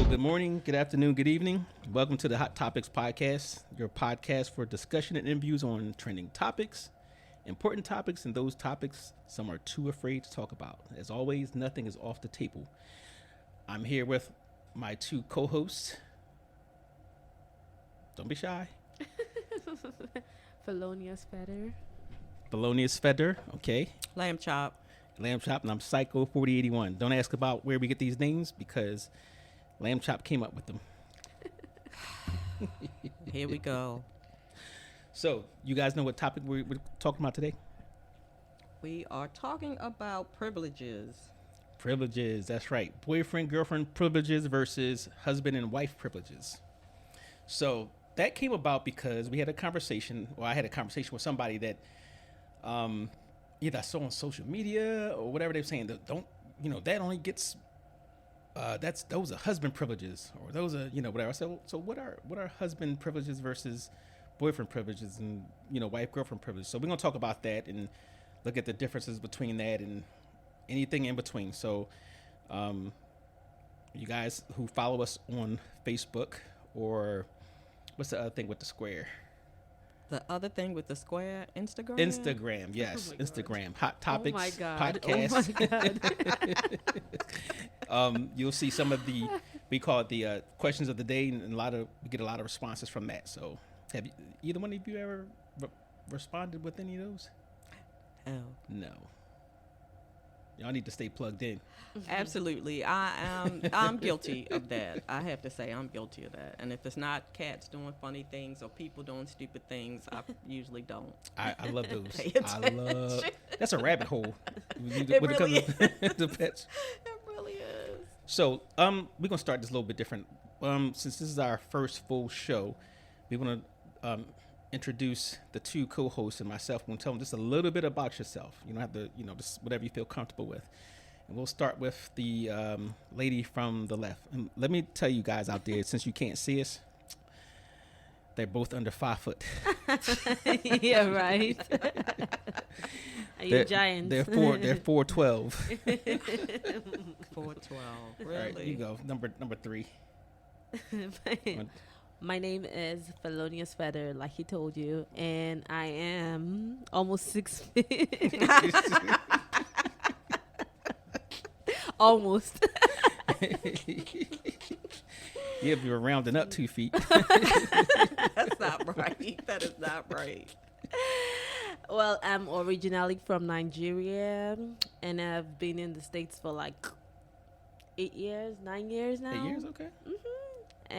good morning, good afternoon, good evening. Welcome to the Hot Topics Podcast, your podcast for discussion and interviews on trending topics, important topics, and those topics some are too afraid to talk about. As always, nothing is off the table. I'm here with my two co-hosts. Don't be shy. Felonious Feather. Felonious Feather, okay. Lamb chop. Lamb Chop, and I'm Psycho 4081. Don't ask about where we get these names because Lamb Chop came up with them. Here we go. So, you guys know what topic we're talking about today? We are talking about privileges. Privileges, that's right. Boyfriend, girlfriend privileges versus husband and wife privileges. So, that came about because we had a conversation, or I had a conversation with somebody that either I saw on social media or whatever they were saying that that only gets those are husband privileges, or those are whatever. So what are husband privileges versus boyfriend privileges and wife girlfriend privileges? So we're gonna talk about that and look at the differences between that and anything in between. So you guys who follow us on Facebook, or what's the other thing with the square? The other thing with the square, Instagram? Instagram, yes. Oh Instagram. Hot Topics Oh my God. podcast. Oh my God. You'll see some of we call it the questions of the day, and we get a lot of responses from that. So have either one of you ever responded with any of those? Hell. No. Y'all need to stay plugged in. Absolutely. I'm guilty of that. I have to say I'm guilty of that. And if it's not cats doing funny things or people doing stupid things, I usually don't. I love those. Pay That's a rabbit hole. It really comes to pets. It really is. So we're gonna start this a little bit different. Since this is our first full show, we want to introduce the two co-hosts and myself. We're gonna tell them just a little bit about yourself. You don't have to, just whatever you feel comfortable with. And we'll start with the lady from the left. And let me tell you guys out there, since you can't see us, they're both under 5 foot. Yeah, right. Are you giants? They're 4'12". 412. Really? All right, you go. Number 3. My name is Felonious Feather, like he told you, and I am almost 6 feet. Almost. Yeah, if you're rounding up 2 feet. That's not right. That is not right. Well, I'm originally from Nigeria, and I've been in the States for like 9 years now. 8 years, okay. Mm-hmm.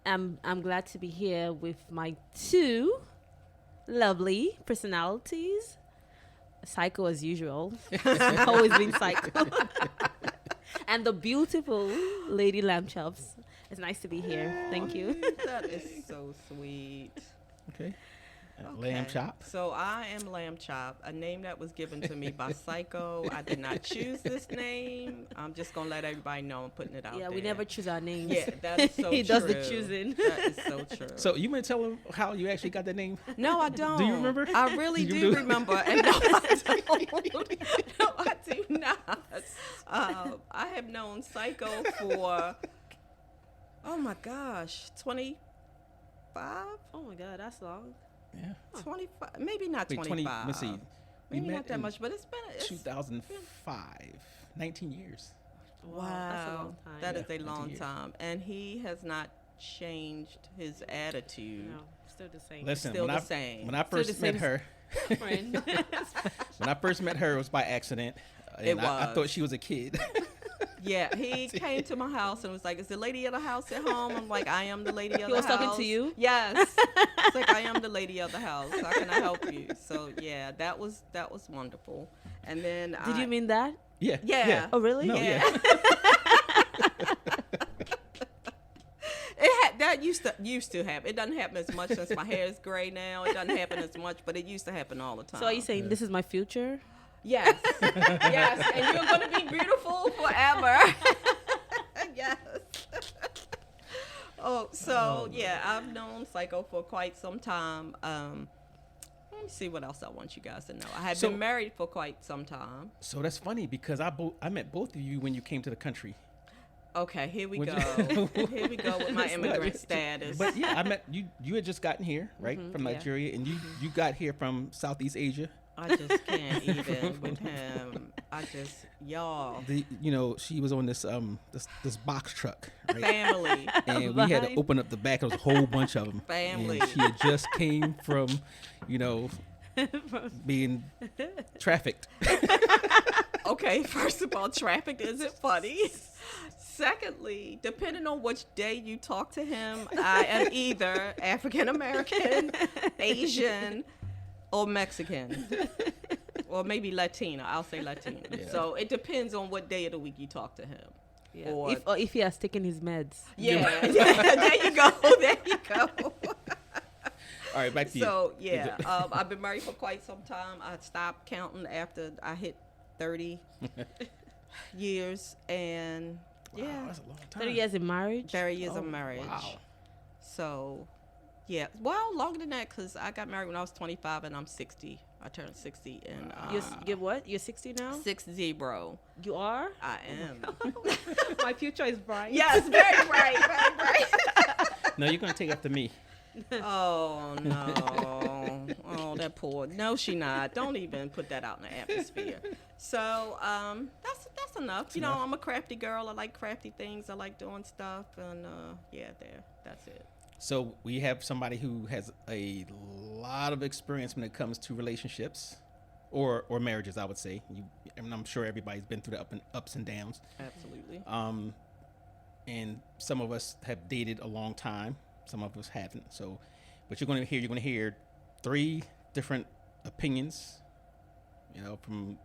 And I'm glad to be here with my two lovely personalities. Psycho as usual. Always been psycho. And the beautiful Lady Lamb Chops. It's nice to be here. Thank you. That is so sweet. Okay. Lamb Chop. So I am Lamb Chop, a name that was given to me by Psycho. I did not choose this name. I'm just going to let everybody know I'm putting it out there. Yeah, we never choose our names. Yeah, that is so true. He does the choosing. That is so true. So you want to tell them how you actually got that name? No, I don't. Do you remember? I really do remember. And no, I don't. No, I do not. I have known Psycho for, oh my gosh, 25? Oh my God, that's long. Yeah. 25, maybe not Wait, 25. let's see. Maybe not that much, but it's been 2005. 19 years. Wow, That's a long time. That is Yeah, a long 19 years. time, and he has not changed his attitude. No, still the same. Listen, Still the same. when I first met her, Friend. when I first met her, it was by accident. And I thought she was a kid. Yeah, he came to my house and was like, "Is the lady of the house at home?" I'm like, "I am the lady of the house." He was talking to you? Yes. It's like, "I am the lady of the house. How can I help you?" So yeah, that was wonderful. And then Did you mean that? Yeah. Yeah. Oh, really? No, Yeah. That used to happen. It doesn't happen as much since my hair is gray now. It doesn't happen as much, but it used to happen all the time. So are you saying this is my future? Yes. Yes. And you're going to be beautiful forever. Yes. Yeah, I've known Psycho for quite some time. Let me see what else I want you guys to know. I have been married for quite some time. So that's funny because I met both of you when you came to the country. Okay, here we Would go. Here we go with my immigrant status. But yeah, I met you. You had just gotten here, right, from yeah. Nigeria, and you got here from Southeast Asia. I just can't even with him. Y'all. She was on this this box truck, right? Family. And we had to open up the back. There was a whole bunch of them. Family. And she had just came from, being trafficked. Okay, first of all, traffic isn't funny. Secondly, depending on which day you talk to him, I am either African American, Asian, or Mexican. Or maybe Latina. I'll say Latina. Yeah. So it depends on what day of the week you talk to him. Yeah. Or If he has taken his meds. yeah, there you go. There you go. All right, back to you. So yeah, I've been married for quite some time. I stopped counting after I hit 30 years, and Wow, that's a long time. 30 years in marriage. 30 years of marriage. Wow. So, yeah, well, longer than that because I got married when I was 25 and I'm 60. I turned 60 and You're what? You're 60 now? 60. You are? I am. My future is bright. Yes, very bright, very bright. No, you're gonna take after me. Oh no! Oh, that poor. No, she not. Don't even put that out in the atmosphere. So, that's enough. That's you know, enough. I'm a crafty girl. I like crafty things. I like doing stuff, and that's it. So we have somebody who has a lot of experience when it comes to relationships, or marriages, I would say. And I'm sure everybody's been through the ups and downs. Absolutely. And some of us have dated a long time. Some of us haven't. So, but you're going to hear 3 different opinions, from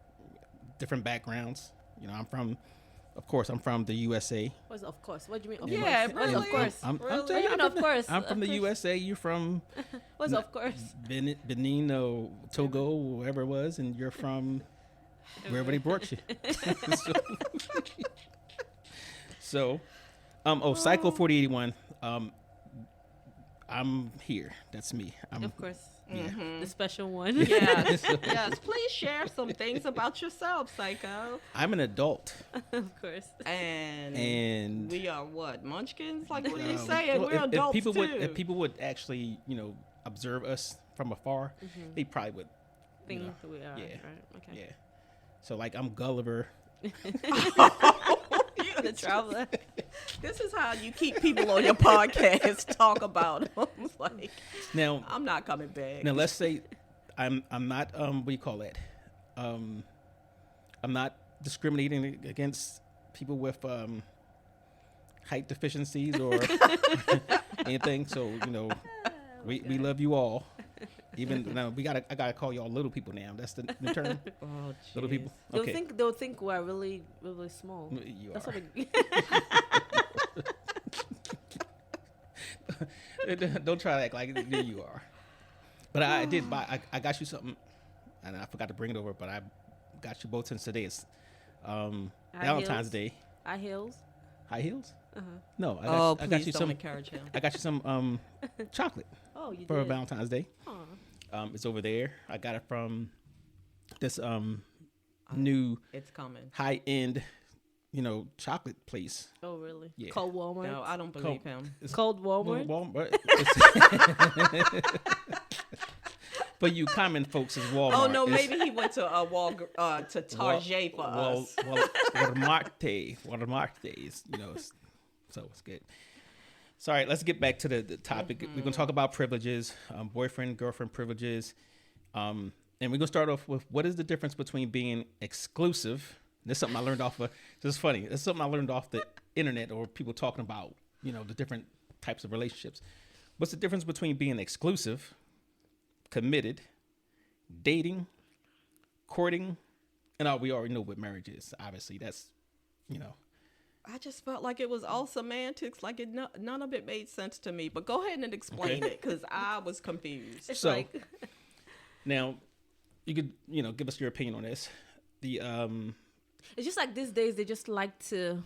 different backgrounds. I'm from the USA. What's of course? What do you mean? Of Yeah, course. What's really? of course? I'm Really? telling you, What do you mean, of course? I'm from the Of course. USA. You're from What's of course? Benin or Togo, wherever it was, and you're from wherever they brought you. So, Psycho 4081. I'm here. That's me. Of course. Yeah. The special one. Yes, yes. Please share some things about yourself, Psycho. I'm an adult. Of course. And we are what, munchkins? Like, what are you Um, saying? well, We're adults people too. if people would actually, observe us from afar, they probably would. Think know, we are. yeah. Right. Okay. Yeah. So like I'm Gulliver. The traveler. This is how you keep people on your podcast talk about them. Like, Now I'm not coming back. now let's say I'm not what do you call that? I'm not discriminating against people with height deficiencies or anything. So we love you all. Even now I gotta call y'all little people now. That's the term. Oh, Little jeez. people. They'll Okay. think we're really, really small. You That's are. what we, Don't try to act like you are. But I did buy. I got you something, and I forgot to bring it over. But I got you both since today is Valentine's Day. high heels. High heels? Uh-huh. No, Oh, I got please you don't some. encourage him. I got you some chocolate Oh, you for did. Valentine's Day. Aw. It's over there. I got it from this new It's coming. high end, chocolate place. Oh, really? Yeah. Cold Walmart. No, I don't believe him. It's Cold Walmart. Walmart. For you common folks, is Walmart. Oh no, It's maybe he went to to Target for us. Walmart is, so it's good. So, all right, let's get back to the topic. We're going to talk about privileges, boyfriend, girlfriend privileges. And we're going to start off with what is the difference between being exclusive. This is something I learned off of, this is funny. This is something I learned off the internet or people talking about, the different types of relationships. What's the difference between being exclusive, committed, dating, courting, and we already know what marriage is. Obviously, that's, I just felt like it was all semantics. Like none of it made sense to me. But go ahead and explain it because I was confused. It's So- like Now, you could, give us your opinion on this. The it's just like these days they just like to.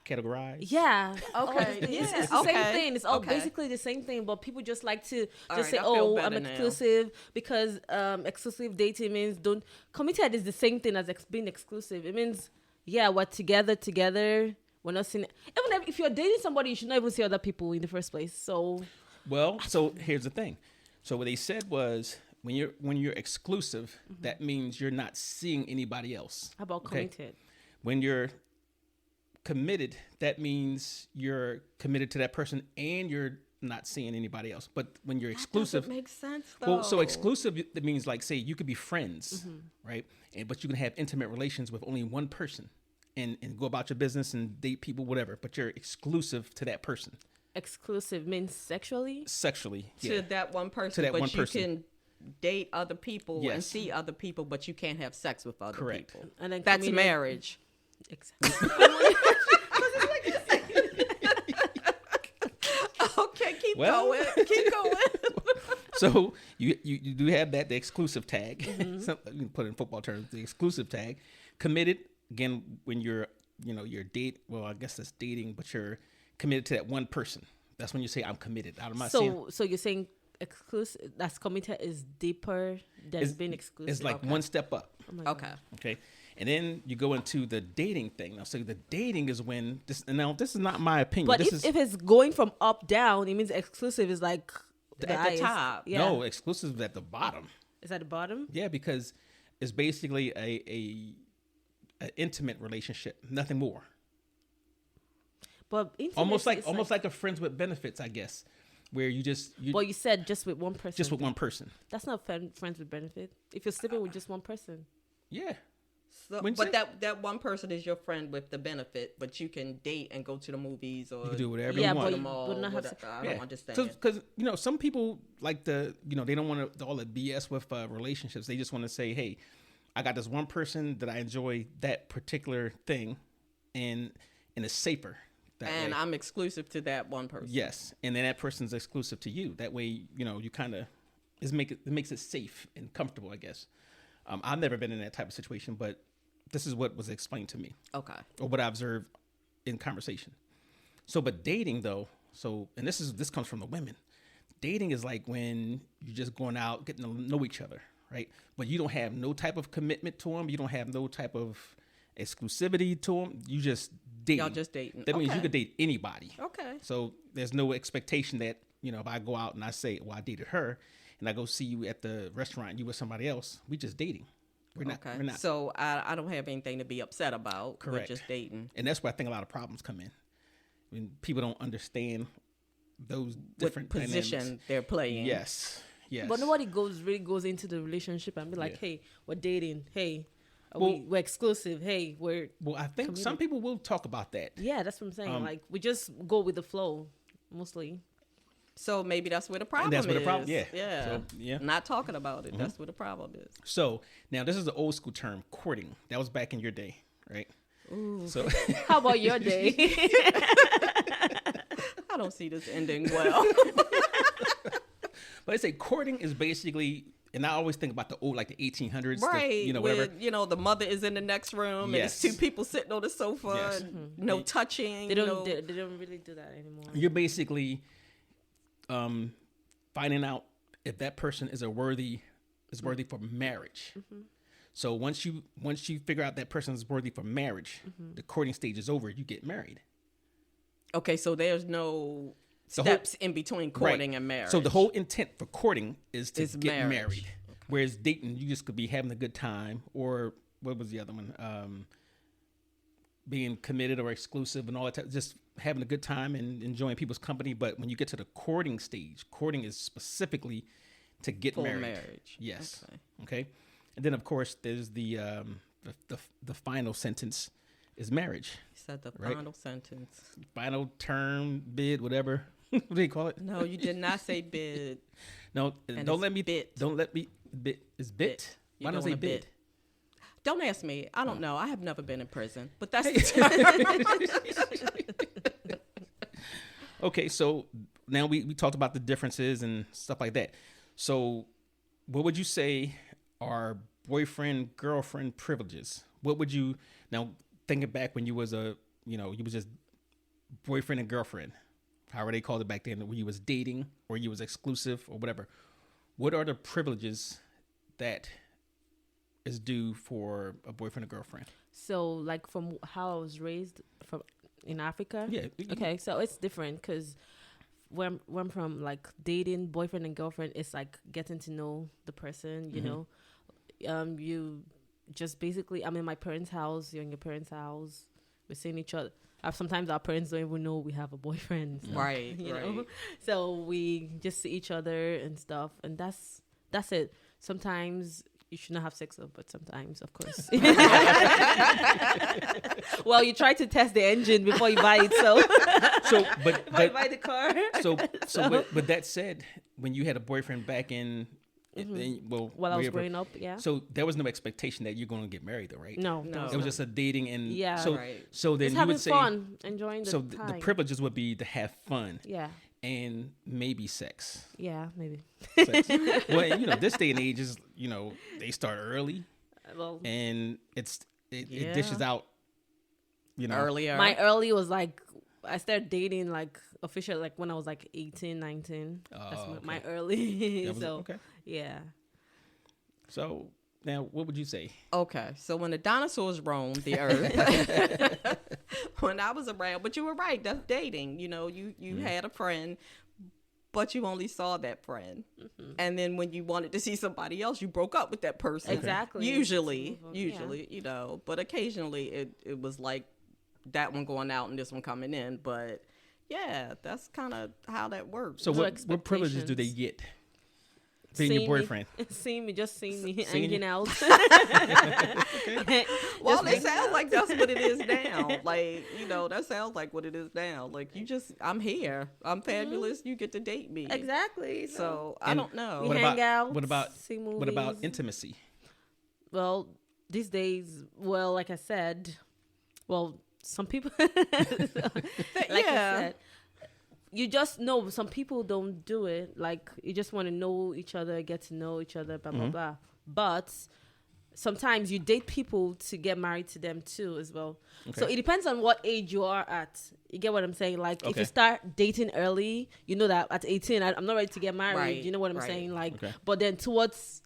categorize. Yeah. Okay, It's, yeah, it's the same okay, thing. It's all okay. basically the same thing, but people just like to All just right, say, I feel "Oh, better I'm now. exclusive," because exclusive dating means committed is the same thing as being exclusive. It means we're together, We're not seeing. Even if you're dating somebody, you should not even see other people in the first place. So Well, so here's the thing. So what they said was when you're exclusive, that means you're not seeing anybody else. how about Okay? committed? When you're committed, that means you're committed to that person and you're not seeing anybody else. But when you're exclusive, That makes sense, though. well, so exclusive, that means like, say, you could be friends, right? But you can have intimate relations with only one person and go about your business and date people, whatever. But you're exclusive to that person. Exclusive means sexually. Sexually. To Yeah. that one person, To that but one you person. can date other people and Yes. see other people, but you can't have sex with other Correct. people. And then That's committed- marriage. Exactly. Okay, keep Well. going. Keep going. So you do have the exclusive tag. Some, you can put it in football terms, the exclusive tag. Committed, again, when you're date. Well, I guess that's dating, but you're committed to that one person. That's when you say I'm committed. I'm not saying So you're saying exclusive? That's committed is deeper than It's- being exclusive. it's like Okay. one step up. Oh my God. Okay. Okay. And then you go into the dating thing. Now, so the dating is when this. And now, this is not my opinion. But this if it's going from up down, it means exclusive is like At the highest. top. Yeah. no exclusive is at the bottom. Is at the bottom? Yeah, because it's basically a intimate relationship, nothing more. But Almost intimacy like is a friends with benefits, I guess, where you Well, you said just with one person. just with one person. That's not friends with benefit. If you're sleeping with just one person. Yeah. So, Wouldn't but say- that one person is your friend with the benefit, but you can date and go to the movies or You can do whatever Yeah, you but want. you the mall. would not have whatever. sex. I don't understand. Because some people like they don't want all the BS with relationships. They just want to say, hey, I got this one person that I enjoy that particular thing, and it's safer that And way. I'm exclusive to that one person. Yes, and then that person's exclusive to you. That way, you kind of it makes it safe and comfortable, I guess. I've never been in that type of situation, but this is what was explained to me Okay. or what I observed in conversation. So, but dating though, and this comes from the women. Dating is like when you're just going out, getting to know each other, right? But you don't have no type of commitment to them. You don't have no type of exclusivity to them. You just date. Y'all just dating. That means you Okay. could date anybody. Okay. So there's no expectation that, if I go out and I say, well, I dated her, and I go see you at the restaurant and you with somebody else, we just dating. We're not. Okay. We're not. So I don't have anything to be upset about. Correct. We're just dating. And that's where I think a lot of problems come in. When people don't understand those different What position dynamics. they're playing. Yes. Yes. But nobody really goes into the relationship and be like, Yeah. hey, we're dating. Hey, Well- we're exclusive. Hey, we're Well, I think some people will talk about that. yeah. That's what I'm saying. Like we just go with the flow mostly. So maybe that's where the problem that's is. where the problem- yeah. Yeah. So, yeah. Not talking about it. That's where the problem is. So now this is the old school term, courting. That was back in your day, right? Ooh. So How about your day? I don't see this ending well. but I say courting is basically, and I always think about the old, like the 1800s, Right. whatever. Where, the mother is in the next room Yes. and it's two people sitting on the sofa. Yes. And no touching. they don't. no, They don't really do that anymore. You're basically finding out if that person is worthy for marriage. So once you figure out that person is worthy for marriage, the courting stage is over. You get married. Okay, so there's no The whole- steps in between courting Right. and marriage. So the whole intent for courting is to Is get marriage. married. Whereas dating, you just could be having a good time, or what was the other one? Being committed or exclusive and all that. Just having a good time and enjoying people's company. But when you get to the courting stage, courting is specifically to get full married. marriage. Yes. Okay. Okay. And then of course there's the final sentence is marriage. You said the Right. final sentence. Final term, bid, whatever. What do you call it? No, you did not say bid. No, And don't it's let me bit. Don't let me bit is bit. You're Why don't I doing say a bid? bid. Don't ask me. I don't know. I have never been in prison, but that's Okay, so now we talked about the differences and stuff like that. So what would you say are boyfriend, girlfriend privileges? What would you, now thinking back when you was you was just boyfriend and girlfriend, however they called it back then, when you was dating or you was exclusive or whatever, what are the privileges that is due for a boyfriend or girlfriend? So like from how I was raised, from in Africa. Yeah. Okay, so it's different because when from like dating boyfriend and girlfriend, it's like getting to know the person. You know, you just basically, I'm in my parents' house. You're in your parents' house. We're seeing each other. Sometimes our parents don't even know we have a boyfriend. So, Right. you right. know, so we just see each other and stuff, and that's it. Sometimes you should not have sex, but sometimes, of course. Well, you try to test the engine before you buy it. So, before you buy the car. So, with that said, when you had a boyfriend back in, While I was growing up, yeah. So there was no expectation that you're going to get married, though, right? No. It was just a dating, and Yeah. So, Right. so then Just you having would say, fun, enjoying the so time. the privileges would be to have fun Yeah. and maybe sex. Yeah, maybe. Sex. Well, this day and age is, they start early, Well, and it Yeah. dishes out, Earlier. my early was like, I started dating like officially like when I was like 18, 19. That's Oh, my okay. early. That was- So, okay. yeah. So now, what would you say? Okay, so when the dinosaurs roamed the earth, when I was around, but you were right, that's dating. You had a friend, but you only saw that friend. And then when you wanted to see somebody else, you broke up with that person. Exactly. Usually, Yeah. but occasionally it was like that one going out and this one coming in. But yeah, that's kind of how that works. So No what privileges do they expectations. get? Being your See boyfriend. Just seeing me Seeing hanging you. out. Well, it sounds like that's what it is now. Like, that sounds like what it is now. Like, I'm here. I'm fabulous. You get to date me. Exactly. So, I And don't know. We What hang about out, what about see what about movies. intimacy? Well, these days, like I said, some people, like I said, you just know some people don't do it. Like, you just want to know each other, get to know each other, blah, blah, blah. But sometimes you date people to get married to them too as well. So it depends on what age you are at. You get what I'm saying? Like, if Okay. you start dating early, you know that at 18, I'm not ready to get married. Right, You know what I'm right. saying? Like, Okay. but then towards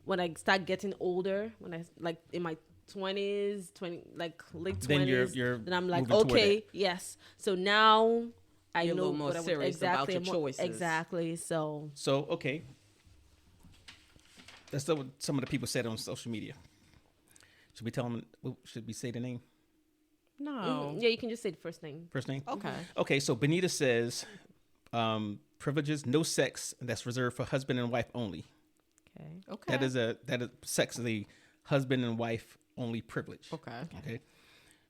when I start getting older, when I like in my 20s, like late 20s, Then you're then I'm like, moving toward okay, that. yes. So now I You're a know little more what I want. serious about your choices. Exactly. So So okay. That's what some of the people said on social media. Should we tell them? Should we say the name? No. yeah, you can just say the first name. First name? Okay. Okay, so Benita says, privileges, no sex, that's reserved for husband and wife only. Okay. Okay. That is sex is a husband and wife only privilege. Okay. Okay.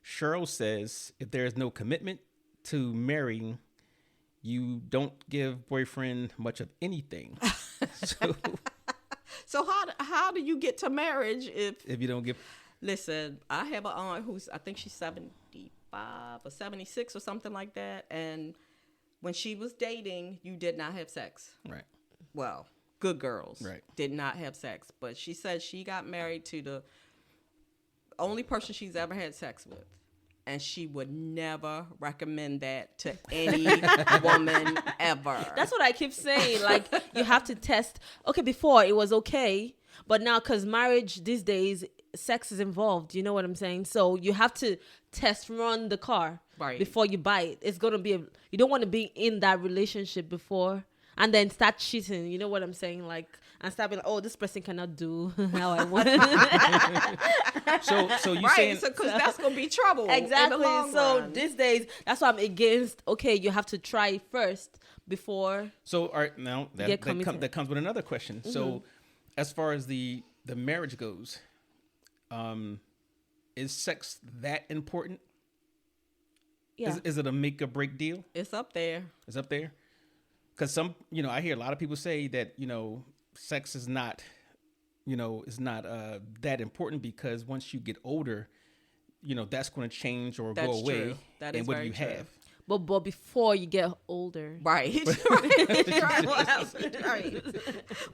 Cheryl says, if there is no commitment to marrying, you don't give boyfriend much of anything. So how do you get to marriage if you don't give? Listen, I have an aunt who's, I think she's 75 or 76 or something like that. And when she was dating, you did not have sex. Right. Well, good girls Right. did not have sex. But she said she got married to the only person she's ever had sex with. And she would never recommend that to any woman ever. That's what I keep saying. Like, you have to test. Okay, before it was okay, but now because marriage these days, sex is involved. You know what I'm saying? So you have to run the car Right. before you buy it. It's gonna be you don't want to be in that relationship before and then start cheating. You know what I'm saying? Like, and start being like, oh, this person cannot do how I want. So you right, saying because that's going to be trouble. In the Exactly. long So run. these days, that's why I'm against. Okay, you have to try it first before. so? All right, now Get committed. that comes with another question. So, as far as the marriage goes, is sex that important? Yeah. Is it a make or break deal? It's up there. It's up there. Because I hear a lot of people say that sex is not, is not that important because once you get older, that's going to change or That's go away. true. That and is what do very you true. have? But before you get older. Right. right.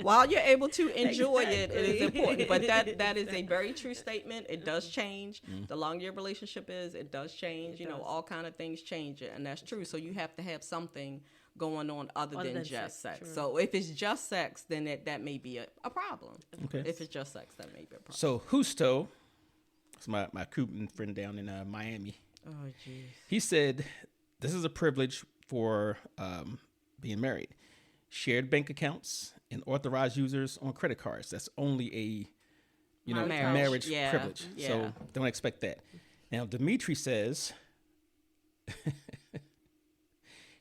While you're able to enjoy it is important. But that is a very true statement. It does change. The longer your relationship is, it does change. It does. All kind of things change it. And that's true. So you have to have something going on other than just sex. true. So if it's just sex, then that may be a problem. Okay. If it's just sex, that may be a problem. So Justo, it's my Cuban friend down in Miami. Oh, jeez. He said, this is a privilege for being married. Shared bank accounts and authorized users on credit cards. That's only a marriage Yeah, privilege. yeah. So don't expect that. Now, Dimitri says,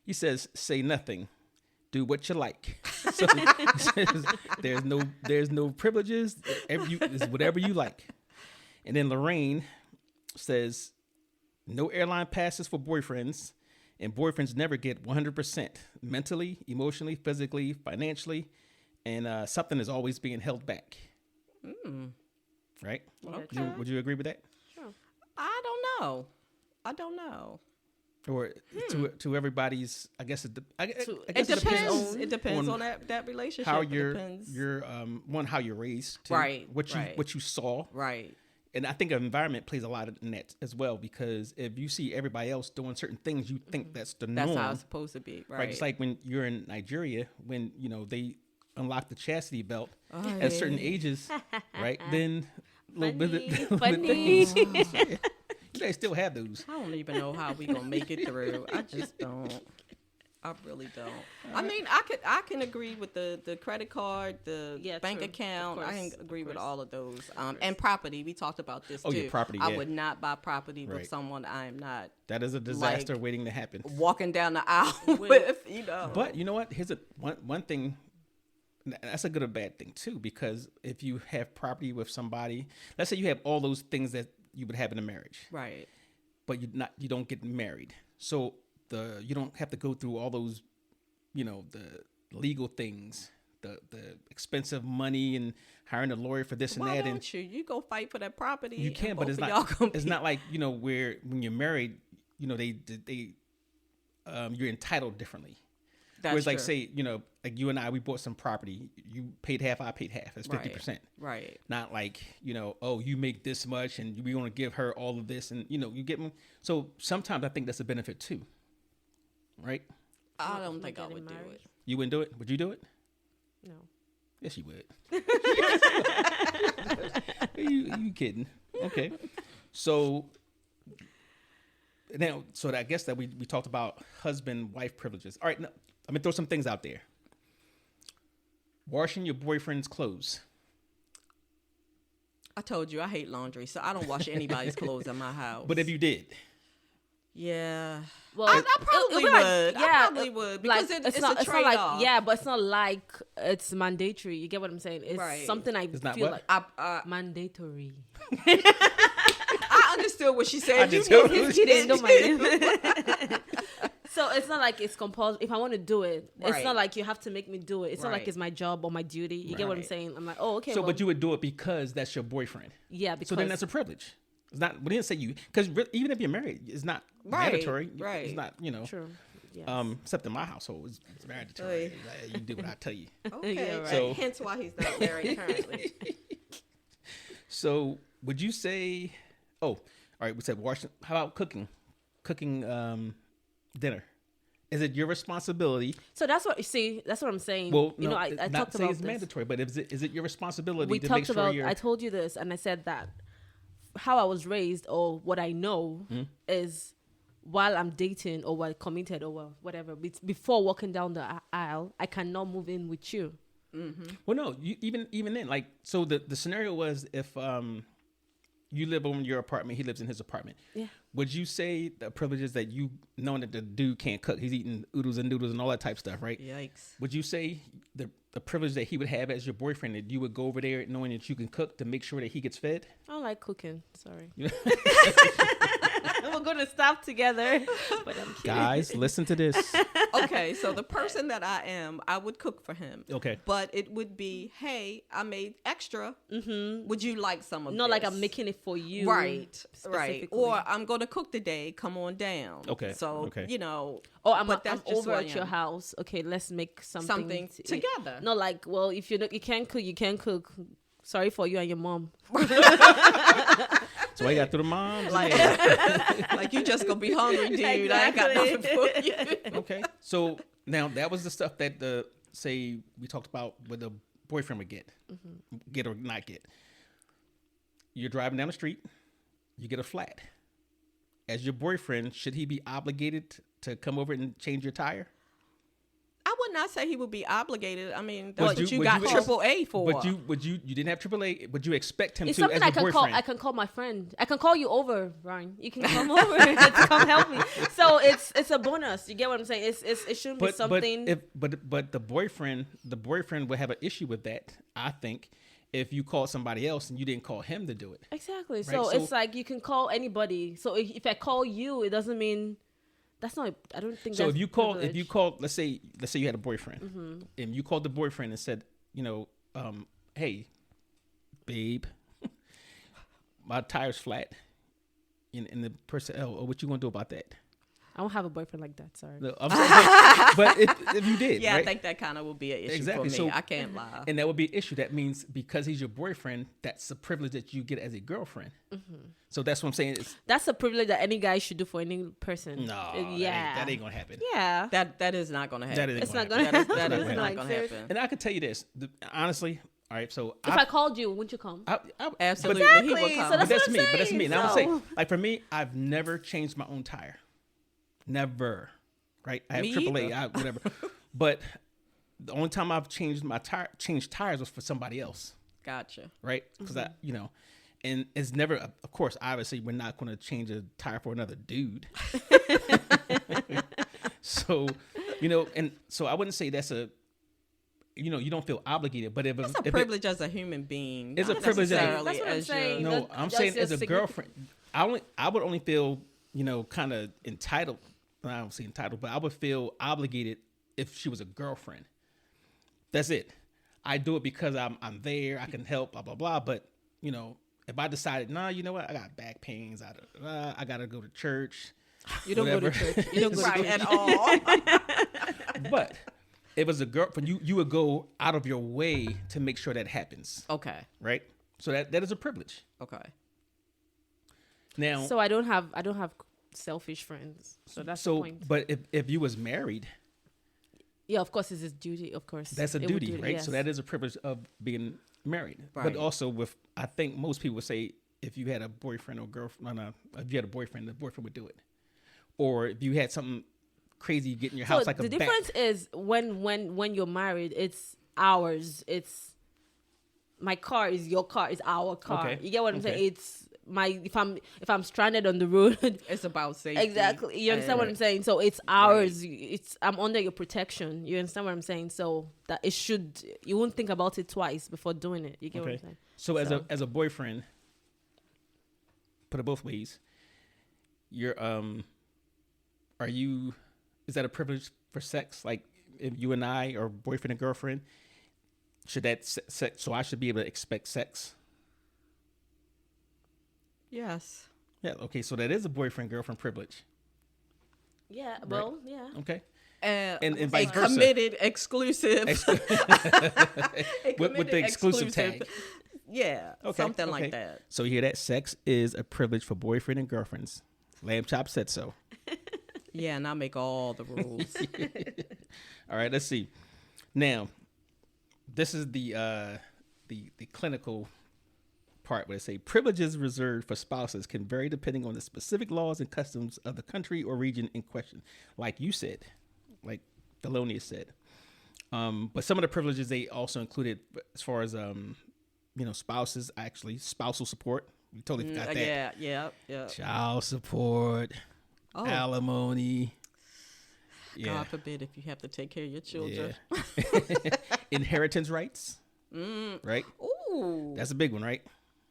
he says, say nothing. Do what you like. So he says, there's no privileges. It's whatever you like. And then Lorraine says, no airline passes for boyfriends, and boyfriends never get 100% mentally, emotionally, physically, financially, and something is always being held back. Right? Okay. Would you agree with that? Sure. I don't know. Or to everybody's, I guess it depends. It depends on that relationship. How It depends. one, how you're raised, too, Right, what right. you saw, Right. and I think environment plays a lot in that as well, because if you see everybody else doing certain things, you think that's the norm. That's how it's supposed to be. Right. It's like when you're in Nigeria, when they unlock the chastity belt Oh, at certain ages, right? Then Funny. They still have those. I don't even know how we gonna make it through. I just don't. I really don't. I mean, I can agree with the credit card, the bank true. account. Of I can course, agree of with course. all of those. And property. We talked about this Oh, too. yeah, property, I yeah. would not buy property Right. with someone I am not That is a disaster waiting to happen. walking down the aisle with. But you know what? Here's one thing. That's a good or bad thing too, because if you have property with somebody, let's say you have all those things that you would have in a marriage, Right. but you don't get married, so you don't have to go through all those, the legal things, the expensive money and hiring a lawyer for this and Why that. don't And you go fight for that property? you and can, but both it's of not. y'all gonna It's be- not like where when you're married, they you're entitled differently. That's Whereas, like, true. say, like you and I, we bought some property. You paid half, I paid half. It's 50%. Right. Not like, oh, you make this much and we want to give her all of this. And, you get me. So sometimes I think that's a benefit too. Right? I don't Not think I getting would do married. it. You wouldn't do it? Would you do it? No. Yes, you would. you kidding. Okay. So now, I guess that we talked about husband-wife privileges. All right, now, I'm going to throw some things out there. Washing your boyfriend's clothes. I told you I hate laundry, so I don't wash anybody's clothes in my house. But if you did, yeah, Well, I probably it'll would. be I probably would because it's not a trade-off. but it's not like it's mandatory. You get what I'm saying? It's Right. something I It's not feel what? like mandatory. I understood what she said. I did too. knew Just kidding, don't mind him. So it's not like it's compulsory. If I want to do it, it's Right. not like you have to make me do it. It's not like Right. it's my job or my duty. You get what I'm Right. saying? I'm like, oh, okay. so well, but you would do it because that's your boyfriend. yeah, because So then that's a privilege. It's not. We didn't say you, because even if you're married, it's not Right, mandatory. right. It's not. true. Yes. Except in my household, it's mandatory. You do what I tell you. Okay, Yeah, right. So- hence why he's not married currently. So would you say? Oh, all right. We said washing. How about cooking? Cooking dinner. Is it your responsibility? So that's what you see. That's what I'm saying. Well, you no, know, I not talked say about it's this. mandatory, but is it your responsibility We to talked make sure about. you're? I told you this, and I said that how I was raised, or what I know, is while I'm dating or while committed or whatever, before walking down the aisle, I cannot move in with you. Well, no. Even then, like, so the scenario was if you live in your apartment, he lives in his apartment. Yeah. Would you say the privilege is that you knowing that the dude can't cook, he's eating oodles and noodles and all that type of stuff, right? Yikes. Would you say the privilege that he would have as your boyfriend, that you would go over there knowing that you can cook to make sure that he gets fed? I don't like cooking. Sorry. We're gonna stop together. But I'm kidding. Guys, listen to this. Okay, so the person that I am, I would cook for him. Okay. But it would be, hey, I made extra. Mm-hmm. Would you like some of Not this? like I'm making it for you. Right. specifically. Or I'm going to cook today. Come on down. Okay, So, okay. Or I'm But that's I'm just over who I at your am. house. Okay, let's make something Something to eat. together. Not like, well, if you can't cook, you can't cook. Sorry for you and your mom. So I got through the moms. Like, like you just going to be hungry, dude. I ain't got Exactly. nothing for you. Okay. So now that was the stuff that say we talked about what the boyfriend would get or not get. You're driving down the street, you get a flat as your boyfriend, should he be obligated to come over and change your tire? I would not say he would be obligated. I mean, Would that's what you- you would got you- AAA for. But you didn't have AAA. Would you expect him It's to something as I your can call. boyfriend? I can call my friend. I can call you over, Ryan. You can come over to come help me. So it's a bonus. You get what I'm saying? It shouldn't be something. But the boyfriend would have an issue with that. I think if you called somebody else and you didn't call him to do it. Exactly. Right, So so- it's like you can call anybody. So if I call you, it doesn't mean that's not. I don't think. So that's if you privilege. called, let's say you had a boyfriend, and you called the boyfriend and said, hey, babe, my tire's flat, and the person, oh, what you gonna do about that? I don't have a boyfriend like that. Sorry. No, I'm saying, but if you did, yeah, right? I think that kind of would be an issue Exactly. for me. So- I can't lie. And that would be an issue. That means because he's your boyfriend, that's a privilege that you get as a girlfriend. So that's what I'm saying. That's a privilege that any guy should do for any person. No, Yeah. that ain't gonna happen. Yeah. That is not going to happen. That ain't It's gonna not happen. gonna. That is It's not like, going to seriously. happen. And I can tell you this, honestly. All right, so If I called you, wouldn't you come? Absolutely, Exactly. he will So come. But that's what me. I'm But that's saying, me. Now I'm so- saying, like for me, I've never changed my own tire. Never. Right? I have Me AAA, either. whatever. But the only time I've changed tires was for somebody else. Gotcha. Right? Because and it's never. Of course, obviously, we're not going to change a tire for another dude. So, and so I wouldn't say that's a. You don't feel obligated, but if It's a if it- privilege as a human being. It's a not privilege as a- necessarily That's what I'm as saying. your- No, That's- I'm that's saying as just a significant. girlfriend, I would only feel, kind of entitled. I don't say entitled, but I would feel obligated if she was a girlfriend. That's it. I do it because I'm there. I can help. Blah blah blah. But if I decided, nah, you know what, I got back pains. I gotta go to church. You don't go to whatever. church. You don't go to right church. at all. But if it was a girlfriend, you would go out of your way to make sure that happens, Okay. right? So that is a privilege. Okay. Now, So I don't have selfish friends. So that's the point. but if you was married, Yeah, of course, it's his duty. Of course, that's a It would duty, do it, right? yes. So that is a privilege of being married. Right. But also I think most people would say if you had a boyfriend or girlfriend, if you had a boyfriend, the boyfriend would do it. Or if you had something crazy get in your house, So like the a difference is when you're married, it's ours. It's my car is your car. It's our car. Okay. You get what I'm Okay. saying? It's my if I'm stranded on the road. It's about safety. Exactly. You understand what I'm Right. saying? So it's ours. I'm under your protection. You understand what I'm saying? So that you won't think about it twice before doing it. You get what I'm Okay. saying? So So- as a boyfriend, put it both ways. You're is that a privilege for sex? Like if you and I are boyfriend and girlfriend, should that sex? So I should be able to expect sex. Yes. Yeah. Okay. So that is a boyfriend girlfriend privilege. Yeah. Well, yeah. Okay. And vice versa. committed exclusive. With the exclusive tag. Yeah. Okay, Something okay. like that. So you hear that? Sex is a privilege for boyfriend and girlfriends. Lamb Chop said so. Yeah, and I make all the rules. All right, let's see. Now, this is the clinical part where they say privileges reserved for spouses can vary depending on the specific laws and customs of the country or region in question. Like you said, like Felonious said. But some of the privileges they also included as far as spouses, actually spousal support. We totally forgot that. Yeah. Child support, Oh, alimony. Yeah. God forbid if you have to take care of your children. Yeah. Inheritance rights. Right? Ooh. That's a big one, right?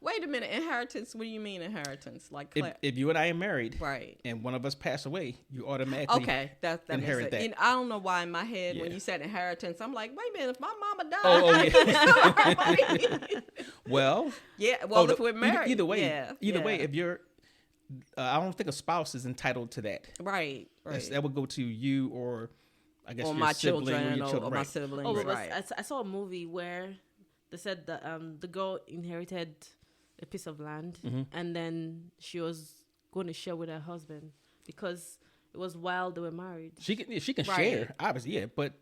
Wait a minute. Inheritance. What do you mean inheritance? Like, If you and I are married, right. and one of us pass away, you automatically Okay, that makes inherit sense. that. And I don't know why in my head when Yeah. you said inheritance, I'm like, wait a minute, if my mama died. Oh, yeah. Well, Yeah, well, if we're married. either way, yeah, if you're, I don't think a spouse is entitled to that. Right. That would go to you or, I guess, Or your my sibling children or your children. or my Right. siblings. Oh, but right. I saw a movie where they said that the girl inherited a piece of land and then she was going to share with her husband because it was while they were married. She can Right. share, obviously, yeah, but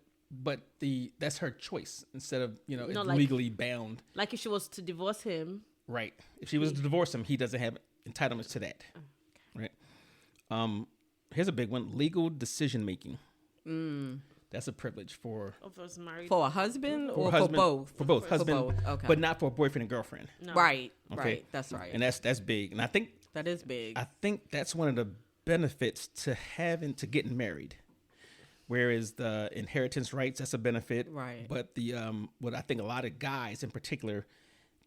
that's her choice instead of it's No, like- legally bound. Like if she was to divorce him. Right. If she was to divorce him, he doesn't have entitlements to that. Right. Here's a big one: legal decision making. That's a privilege for Of us married. For a husband or husband, for both? For both, husband, both, okay. but not for a boyfriend and girlfriend. No. Right, Okay. right. That's right. And that's big. And I think That is big. that's one of the benefits to getting married. Whereas the inheritance rights, that's a benefit. Right. But the what I think a lot of guys in particular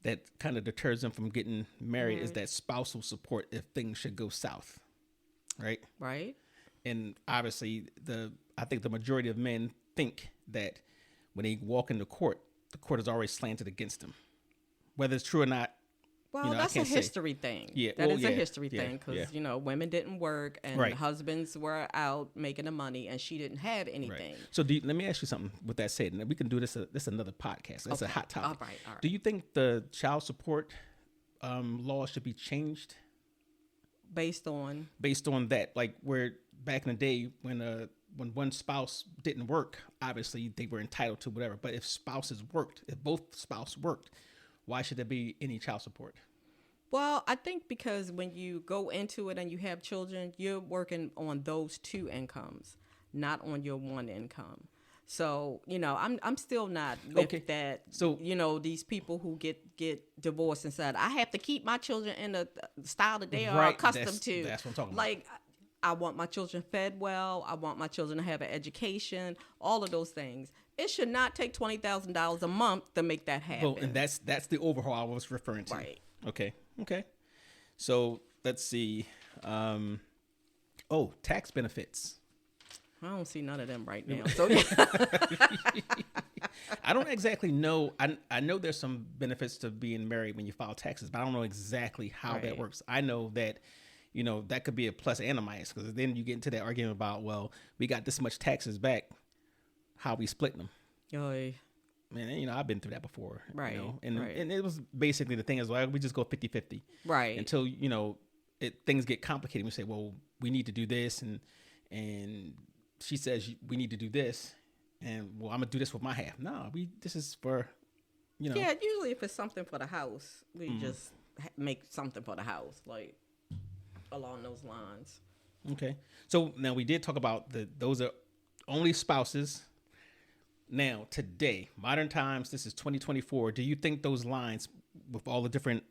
that kind of deters them from getting married is that spousal support if things should go south. Right? Right. And obviously I think the majority of men think that when they walk into court, the court is always slanted against them. Whether it's true or not, Well, I that's a can't say. history thing. Yeah, That well, is yeah, a history yeah, thing because, yeah. Women didn't work and Right. husbands were out making the money and she didn't have anything. Right. So let me ask you something with that said, and we can do this. This is another podcast. That's a hot topic. All right. Do you think the child support law should be changed Based on, that? Like where back in the day when one spouse didn't work, obviously they were entitled to whatever. But if both spouses worked, why should there be any child support? well, I think because when you go into it and you have children, you're working on those two incomes, not on your one income. So, I'm still not with Okay. that. So- these people who get divorced and said, I have to keep my children in the style that they are Right. accustomed to. That's what I'm talking about. Like, I want my children fed well. I want my children to have an education. All of those things. It should not take $20,000 a month to make that happen. Well, and that's the overhaul I was referring to. Right. Okay. So let's see. Tax benefits. I don't see none of them right now. So I don't exactly know. I know there's some benefits to being married when you file taxes, but I don't know exactly how that Right. works. I know that, that could be a plus and a minus because then you get into that argument about, well, we got this much taxes back. How we splitting them? Oy. Man, I've been through that before. Right, And right. and it was basically the thing is, well, we just go 50-50. Right. Until, things get complicated. We say, well, we need to do this. And she says, we need to do this. And, well, I'm going to do this with my half. No, this is for, Yeah, usually if it's something for the house, we just make something for the house, like along those lines. Okay. So now we did talk about those are only spouses. Now, today, modern times, this is 2024. Do you think those lines with all the different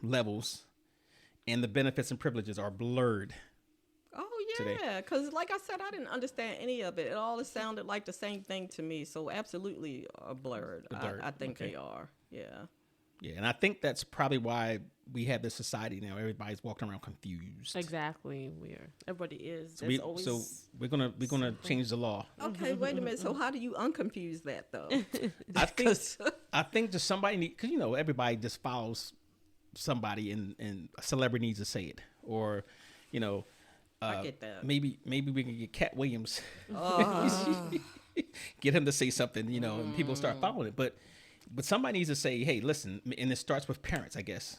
levels and the benefits and privileges are blurred? Oh, Today. yeah, because like I said, I didn't understand any of it. It all sounded like the same thing to me, so absolutely blurred. Blurred, I think okay. they are, yeah. Yeah, and I think that's probably why we have this society now. Everybody's walking around confused. Exactly. Everybody is. So, There's always we're gonna change the law. Okay, wait a minute. So how do you unconfuse that, though? I think just somebody need because everybody just follows somebody and a celebrity needs to say it or I get that. maybe we can get Cat Williams, get him to say something and people start following it. But somebody needs to say, hey, listen, and it starts with parents, I guess,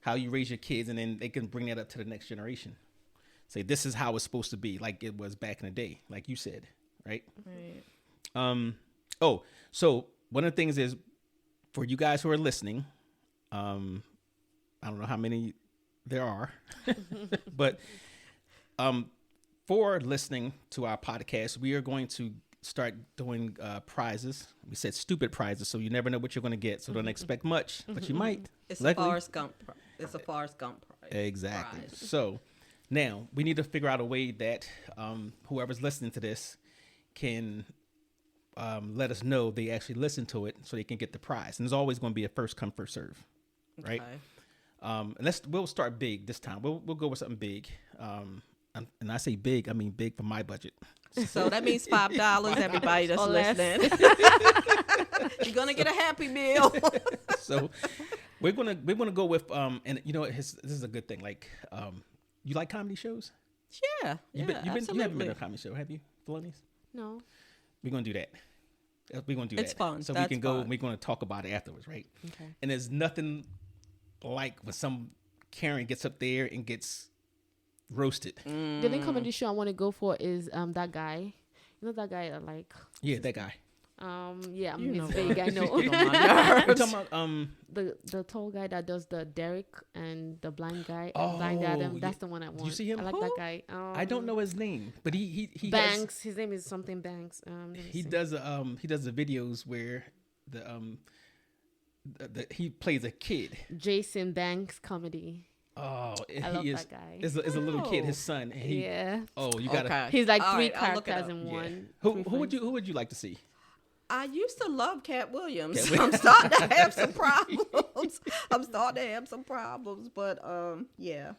how you raise your kids, and then they can bring that up to the next generation. Say this is how it's supposed to be, like it was back in the day, like you said, right? Right. So one of the things is for you guys who are listening, I don't know how many there are, but for listening to our podcast, we are going to start doing prizes. We said stupid prizes, so you never know what you're going to get. So don't expect much, but you might. It's Luckily- a Forrest Gump. It's a Forrest Gump prize. Exactly. prize. So now we need to figure out a way that whoever's listening to this can let us know they actually listen to it so they can get the prize. And there's always going to be a first come, first serve, right? Okay. And we'll start big this time. We'll go with something big. And I say big, I mean big for my budget. So that means $5. Everybody that's Or less. listening, you're gonna get a Happy Meal. So we're gonna go with and this is a good thing. Like you like comedy shows? Yeah, You haven't been to a comedy show, have you, Felonious? No. We're gonna do that. We're gonna do It's that. fun. So we That's can go. fun. We're gonna talk about it afterwards, right? Okay. And there's nothing like when some Karen gets up there and gets roasted. The only comedy show I want to go for is that guy. You know that guy that like Yeah, that guy. Yeah, You know Miss Vague. I know. Get on my We're nerves. talking about the tall guy that does the Derek and the blind guy, Oh, Blind Adam. yeah. That's the one I want. you see him? I like Who? that guy. I don't know his name, but he Banks. His name is something Banks. Let me he see. does the videos where the he plays a kid. Jason Banks comedy. Oh, I love he is that guy. is a little kid, Oh. his son. And he, Yeah, Oh, you gotta. Okay. he's like All three right, I'll look it characters up. in Yeah. one. Who would you like to see? I used to love Cat Williams. Cat I'm starting to have some problems. But yeah,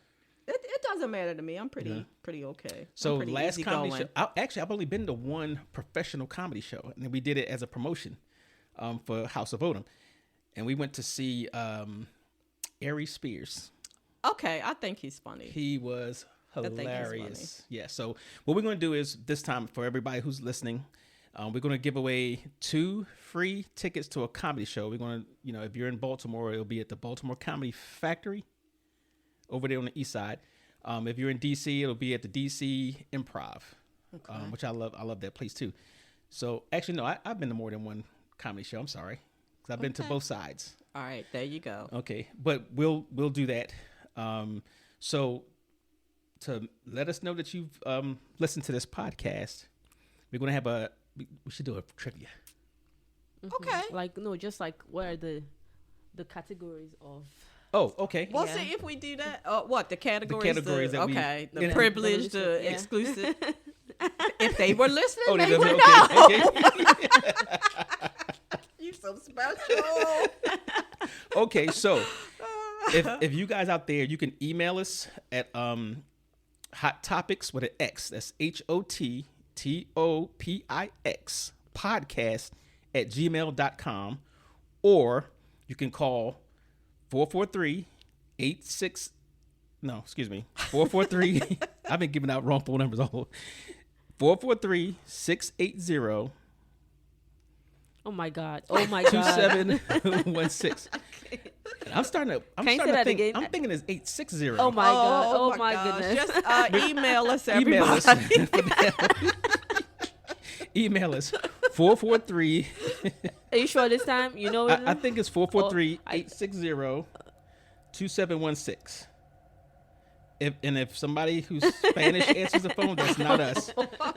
it doesn't matter to me. I'm pretty okay. So I'm pretty last comedy easygoing. show, I've only been to one professional comedy show, and we did it as a promotion for House of Odom, and we went to see Ari Spears. Okay, I think he's funny. He was think he's hilarious. Yeah. So what we're going to do is this time for everybody who's listening, we're going to give away 2 free tickets to a comedy show. We're going to, if you're in Baltimore, it'll be at the Baltimore Comedy Factory over there on the east side. If you're in DC, it'll be at the DC Improv, which I love. I love that place too. So actually, no, I've been to more than one comedy show. I'm sorry, because I've been to both sides. All right, there you go. Okay, but we'll do that. So to let us know that you've listened to this podcast, we're gonna have we should do a trivia. Okay. Like no, just like what are the categories of? Oh, okay. Well, Yeah. see if we do that. What the categories? categories that we- okay, the Yeah. privileged, the Yeah. exclusive. If they were listening, Oh, they they would okay. know. Okay. You so special. Okay, so if you guys out there, you can email us at hot topics with an X. That's HOTTOPIX podcast at gmail.com, or you can call 443-86 no, excuse me, 443 I've been giving out wrong phone numbers all 443-680 Oh my god! Oh my god! 2716. I'm starting to Can you say that think. again? I'm thinking it's 860. Oh my god! Oh my gosh. goodness! Just email us, Email us. everybody. Email us 443. Are you sure this time? You know. I think it's 443-860-2716. If somebody who's Spanish answers the phone, that's not us.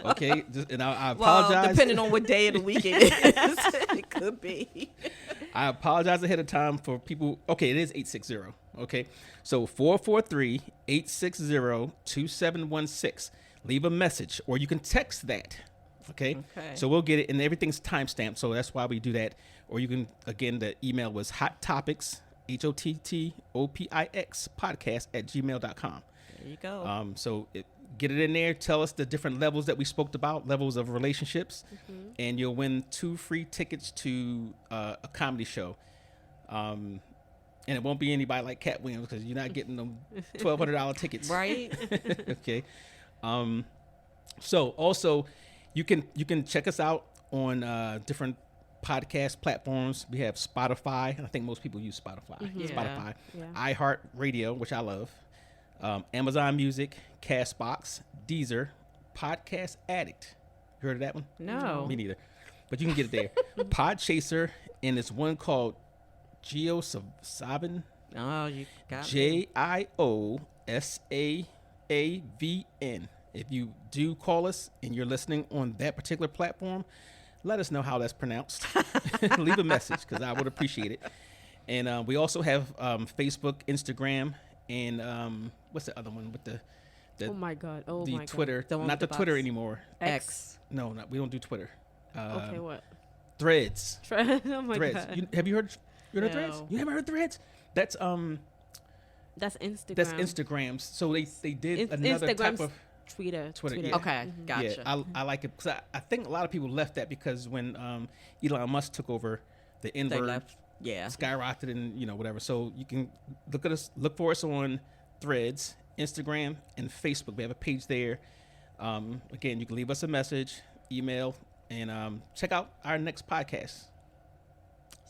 Okay, and I apologize. Well, depending on what day of the week it is, it could be. I apologize ahead of time for people. Okay, it is 860. Okay, so 443-860-2716. Leave a message, or you can text that. Okay. So we'll get it, and everything's timestamped. So that's why we do that. Or you can, again, the email was hot topics, HOTTOPIX podcast at gmail.com. There you go. Get it in there. Tell us the different levels that we spoke about, levels of relationships, and you'll win 2 free tickets to a comedy show. And it won't be anybody like Cat Williams, because you're not getting them $1,200 tickets. Right. Okay. So also, you can check us out on different podcast platforms. We have Spotify. I think most people use Spotify. Yeah. Spotify, Yeah. iHeartRadio, which I love, Amazon Music, Castbox, Deezer, Podcast Addict. You heard of that one? No. Me neither. But you can get it there. Podchaser, and it's one called JioSaavn. Oh, you got me. JioSaavn. If you do call us and you're listening on that particular platform, let us know how that's pronounced. Leave a message, because I would appreciate it. And we also have Facebook, Instagram, and what's the other one with the Oh my god! Oh the my Twitter? The one Not with the the Twitter box. anymore. X. No, we don't do Twitter. god! Okay, what? Threads. Oh my Threads. god! Have you heard of Threads? No. You haven't heard Threads? That's That's Instagram. That's Instagrams. So they did another type Instagram's of Twitter. yeah. Okay, gotcha. Yeah, I like it, because I think a lot of people left that because when Elon Musk took over, the They invert left. Yeah. skyrocketed, and whatever. So you can look for us on Threads, Instagram, and Facebook. We have a page there. Again, you can leave us a message, email, and check out our next podcast.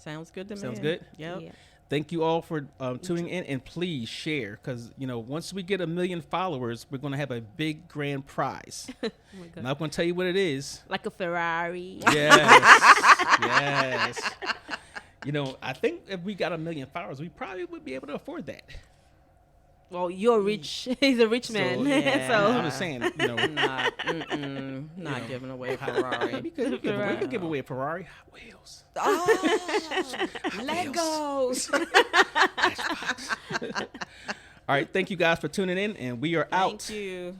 Sounds good to me. Sounds good? Yep. Yeah. Thank you all for tuning in, and please share, because once we get 1 million followers, we're gonna have a big grand prize. Oh my I'm God. not gonna tell you what it is. Like a Ferrari. Yes, yes. I think if we got 1 million followers, we probably would be able to afford that. Well, you're rich. He's a rich man. yeah. So I'm just saying, Not giving away a Ferrari. we could give away a Ferrari. Hot Wheels. Oh, Legos. All right, thank you guys for tuning in, and we are out. Thank you.